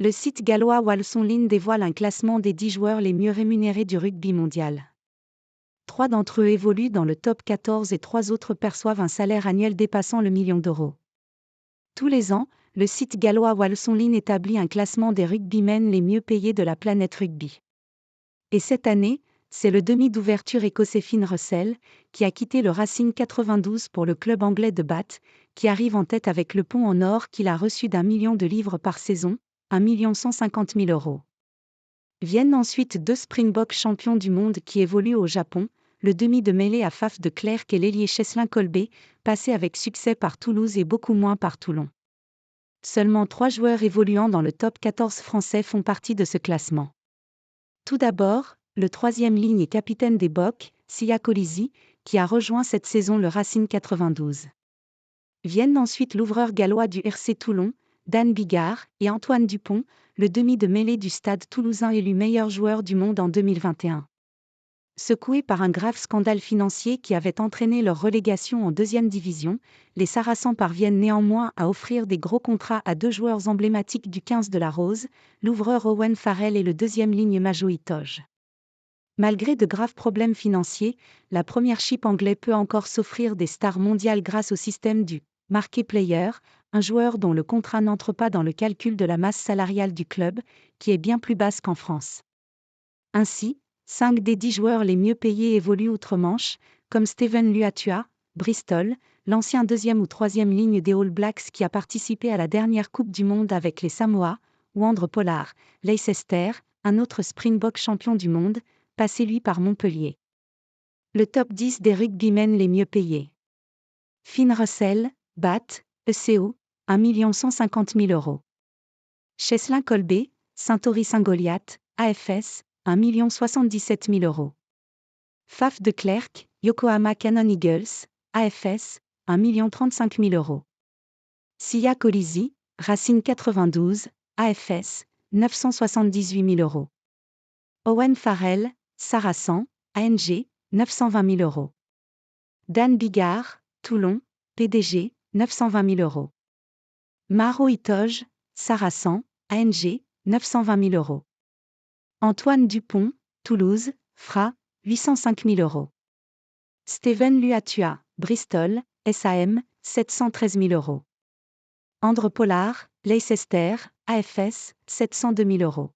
Le site gallois Walsonline dévoile un classement des 10 joueurs les mieux rémunérés du rugby mondial. 3 d'entre eux évoluent dans le top 14 et 3 autres perçoivent un salaire annuel dépassant le million d'euros. Tous les ans, le site gallois Walsonline établit un classement des rugbymen les mieux payés de la planète rugby. Et cette année, c'est le demi d'ouverture écossais Finn Russell, qui a quitté le Racing 92 pour le club anglais de Bath, qui arrive en tête avec le pont en or qu'il a reçu d'1 million de livres par saison, 1 150 000 euros. Viennent ensuite 2 Springboks champions du monde qui évoluent au Japon, le demi de mêlée à Faf de Clercq et l'ailier Cheslin Kolbe, passé avec succès par Toulouse et beaucoup moins par Toulon. Seulement 3 joueurs évoluant dans le top 14 français font partie de ce classement. Tout d'abord, le 3e ligne et capitaine des Boks, Siya Kolisi, qui a rejoint cette saison le Racing 92. Viennent ensuite l'ouvreur gallois du RC Toulon, Dan Biggar, et Antoine Dupont, le demi de mêlée du Stade Toulousain élu meilleur joueur du monde en 2021. Secoués par un grave scandale financier qui avait entraîné leur relégation en 2e division, les Saracens parviennent néanmoins à offrir des gros contrats à 2 joueurs emblématiques du 15 de la Rose, l'ouvreur Owen Farrell et le 2e ligne Majo Itoje. Malgré de graves problèmes financiers, la Premiership anglaise peut encore s'offrir des stars mondiales grâce au système du marqué player, un joueur dont le contrat n'entre pas dans le calcul de la masse salariale du club, qui est bien plus basse qu'en France. Ainsi, 5 des 10 joueurs les mieux payés évoluent outre-Manche, comme Steven Luatua, Bristol, l'ancien 2e ou 3e ligne des All Blacks qui a participé à la dernière Coupe du Monde avec les Samoa, ou Andre Pollard, Leicester, un autre Springbok champion du monde, passé lui par Montpellier. Le top 10 des rugbymen les mieux payés. Finn Russell, Bath, ECO, 1 150 000 euros. Cheslin Kolbe, Saint-Ory-Saint-Goliath, AFS, 1 077 000 euros. Faf de Clercq, Yokohama Cannon Eagles, AFS, 1 035 000 euros. Siya Kolisi, Racing 92, AFS, 978 000 euros. Owen Farrell, Saracens, ANG, 920 000 euros. Dan Biggar, Toulon, PDG, 920 000 euros. Majo Itoje, Saracens, ANG, 920 000 euros. Antoine Dupont, Toulouse, FRA, 805 000 euros. Steven Luatua, Bristol, SAM, 713 000 euros. Andre Pollard, Leicester, AFS, 702 000 euros.